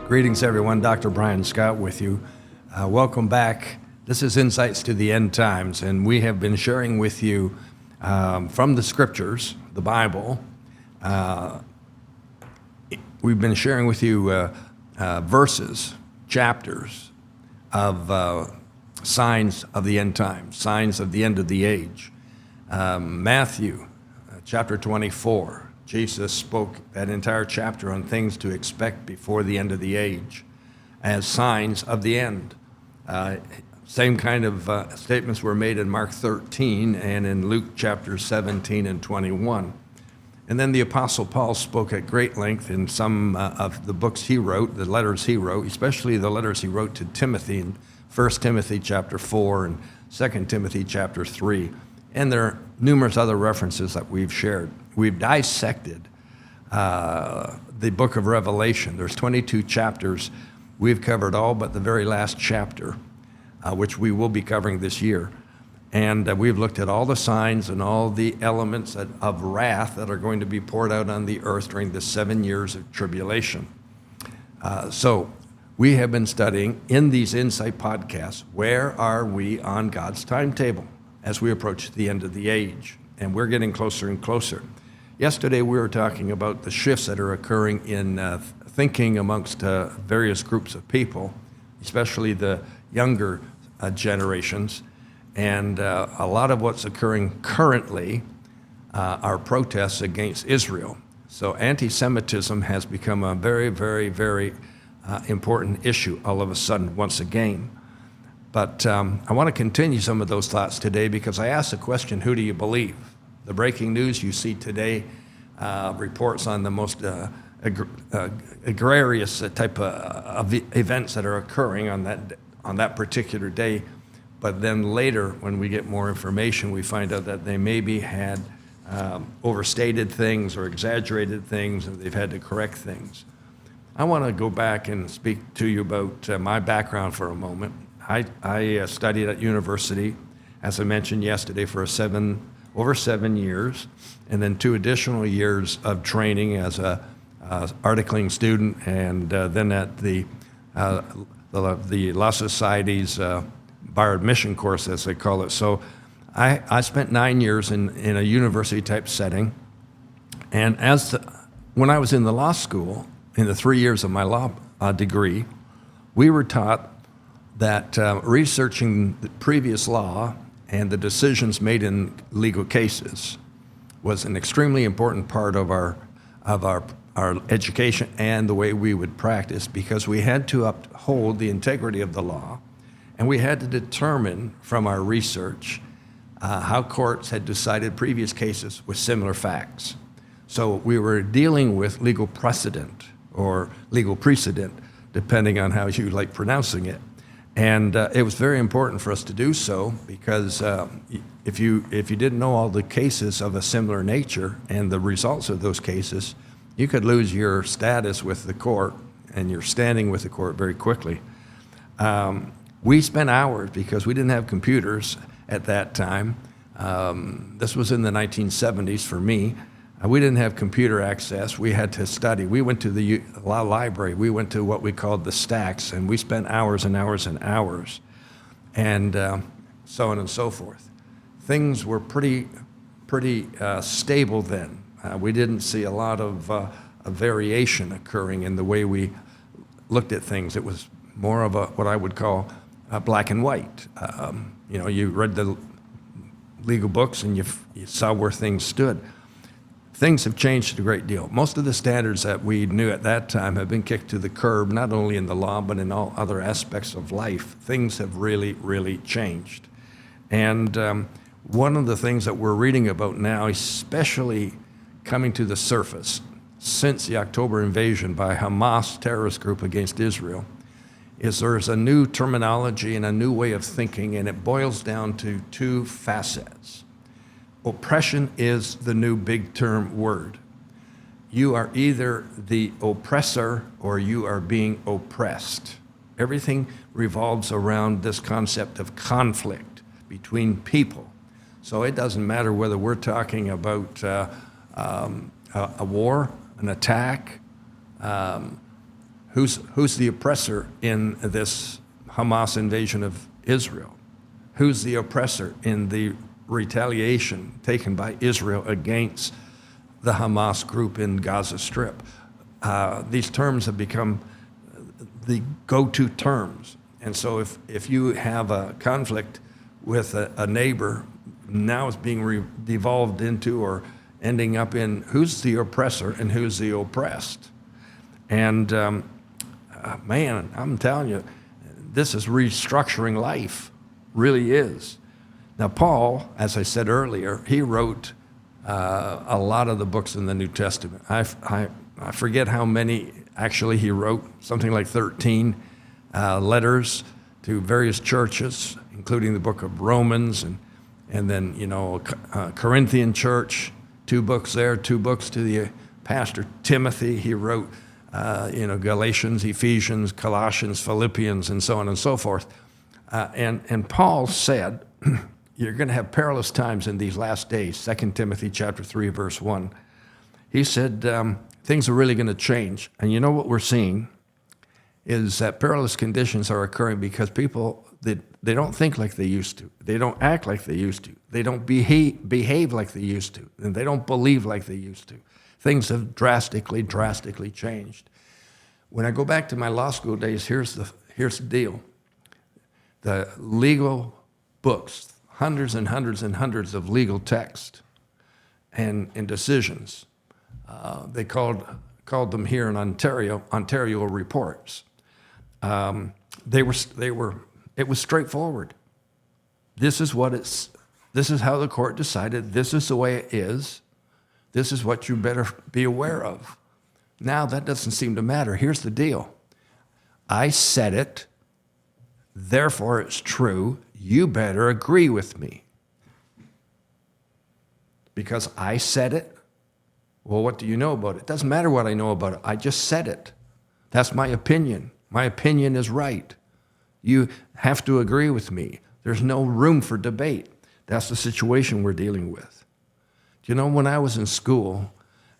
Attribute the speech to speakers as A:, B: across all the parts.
A: Greetings, everyone. Dr. Brian Scott with you. Welcome back. This is Insights to the End Times, and we have been sharing with you from the Scriptures, the Bible. We've been sharing with you verses, chapters of signs of the end times, signs of the end of the age. Matthew chapter 24. Jesus spoke that entire chapter on things to expect before the end of the age as signs of the end. Same kind of statements were made in Mark 13 and in Luke chapter 17 and 21. And then the Apostle Paul spoke at great length in some of the books he wrote, the letters he wrote, especially the letters he wrote to Timothy in 1 Timothy chapter 4 and 2 Timothy chapter 3. And there are numerous other references that we've shared. We've dissected the book of Revelation. There's 22 chapters. We've covered all but the very last chapter, which we will be covering this year. And we've looked at all the signs and all the elements of wrath that are going to be poured out on the earth during the 7 years of tribulation. So we have been studying in these Insight podcasts, where are we on God's timetable as we approach the end of the age? And we're getting closer and closer. Yesterday, we were talking about the shifts that are occurring in thinking amongst various groups of people, especially the younger generations. And a lot of what's occurring currently are protests against Israel. So anti-Semitism has become a very, very, very important issue all of a sudden, once again. But I want to continue some of those thoughts today because I asked the question, who do you believe? The breaking news you see today reports on the most egregious type of events that are occurring on that particular day. But then later, when we get more information, we find out that they maybe had overstated things or exaggerated things, and they've had to correct things. I want to go back and speak to you about my background for a moment. I studied at university, as I mentioned yesterday, for over 7 years, and then 2 additional years of training as a articling student, and then at the Law Society's bar admission course, as they call it. So I spent 9 years in a university-type setting, and when I was in the law school, in the 3 years of my law degree, we were taught that researching the previous law and the decisions made in legal cases was an extremely important part of our education and the way we would practice, because we had to uphold the integrity of the law, and we had to determine from our research how courts had decided previous cases with similar facts. So we were dealing with legal precedent or legal precedent, depending on how you like pronouncing it. And it was very important for us to do so, because if you didn't know all the cases of a similar nature and the results of those cases, you could lose your status with the court and your standing with the court very quickly. We spent hours, because we didn't have computers at that time. This was in the 1970s for me. We didn't have computer access. We had to study. We went to the law library. We went to what we called the stacks, and we spent hours and hours and hours, and so on and so forth. Things were pretty stable then. We didn't see a lot of variation occurring in the way we looked at things. It was more of what I would call black and white. You read the legal books and you saw where things stood. Things have changed a great deal. Most of the standards that we knew at that time have been kicked to the curb, not only in the law, but in all other aspects of life. Things have really, really changed. And one of the things that we're reading about now, especially coming to the surface since the October invasion by Hamas terrorist group against Israel, is there's a new terminology and a new way of thinking, and it boils down to 2 facets. Oppression is the new big term word. You are either the oppressor or you are being oppressed. Everything revolves around this concept of conflict between people. So it doesn't matter whether we're talking about a war, an attack, Who's the oppressor in this Hamas invasion of Israel? Who's the oppressor in the retaliation taken by Israel against the Hamas group in Gaza Strip? These terms have become the go-to terms. And so if you have a conflict with a neighbor, now it's being devolved into or ending up in who's the oppressor and who's the oppressed. And man, I'm telling you, this is restructuring life, really is. Now, Paul, as I said earlier, he wrote a lot of the books in the New Testament. I forget how many actually he wrote, something like 13 letters to various churches, including the book of Romans and then, Corinthian church, 2 books there, 2 books to the pastor Timothy. He wrote, Galatians, Ephesians, Colossians, Philippians, and so on and so forth. And Paul said, you're going to have perilous times in these last days, 2 Timothy chapter 3, verse 1. He said, things are really going to change. And you know what we're seeing is that perilous conditions are occurring because people, they don't think like they used to. They don't act like they used to. They don't behave like they used to. And they don't believe like they used to. Things have drastically changed. When I go back to my law school days, here's the deal. The legal books, hundreds and hundreds and hundreds of legal text and decisions. They called them here in Ontario reports. It was straightforward. This is how the court decided. This is the way it is. This is what you better be aware of. Now that doesn't seem to matter. Here's the deal. I said it, therefore it's true. You better agree with me. Because I said it. Well, what do you know about it? It doesn't matter what I know about it. I just said it. That's my opinion. My opinion is right. You have to agree with me. There's no room for debate. That's the situation we're dealing with. When I was in school,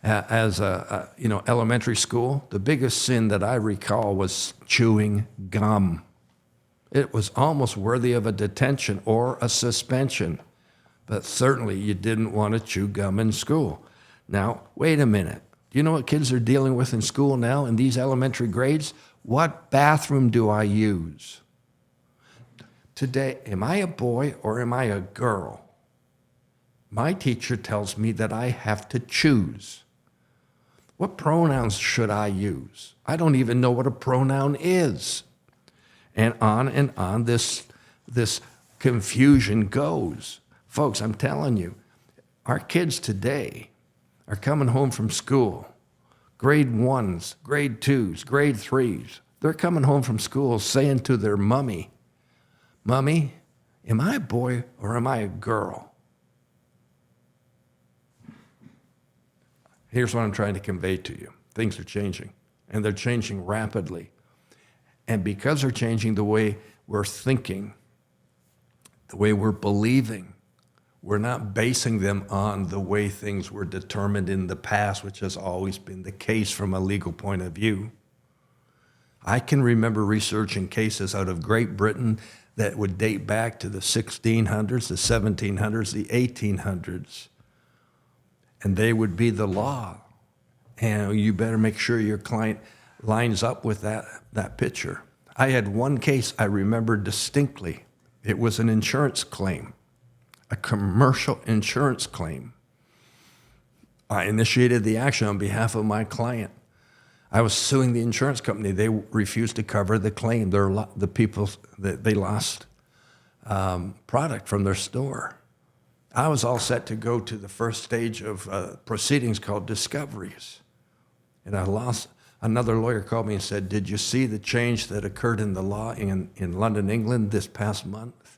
A: as elementary school, the biggest sin that I recall was chewing gum. It was almost worthy of a detention or a suspension, but certainly you didn't want to chew gum in school. Now, wait a minute. Do you know what kids are dealing with in school now in these elementary grades? What bathroom do I use? Today, am I a boy or am I a girl? My teacher tells me that I have to choose. What pronouns should I use? I don't even know what a pronoun is. And on this confusion goes. Folks, I'm telling you, our kids today are coming home from school, grade 1s, grade 2s, grade 3s. They're coming home from school saying to their mommy, "Mommy, am I a boy or am I a girl?" Here's what I'm trying to convey to you. Things are changing, and they're changing rapidly. And because they're changing the way we're thinking, the way we're believing, we're not basing them on the way things were determined in the past, which has always been the case from a legal point of view. I can remember researching cases out of Great Britain that would date back to the 1600s, the 1700s, the 1800s. And they would be the law. And you better make sure your client lines up with that picture. I had one case I remember distinctly. It was an insurance claim, a commercial insurance claim. I initiated the action on behalf of my client. I was suing the insurance company. They refused to cover the claim. The people, they lost product from their store. I was all set to go to the first stage of proceedings called discoveries. And I lost. Another lawyer called me and said, "Did you see the change that occurred in the law in London, England this past month?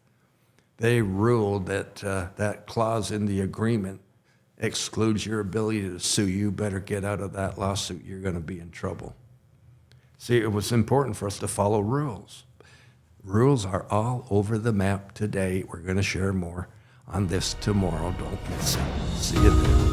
A: They ruled that that clause in the agreement excludes your ability to sue. You better get out of that lawsuit. You're going to be in trouble." See, it was important for us to follow rules. Rules are all over the map today. We're going to share more on this tomorrow. Don't miss it. See you then.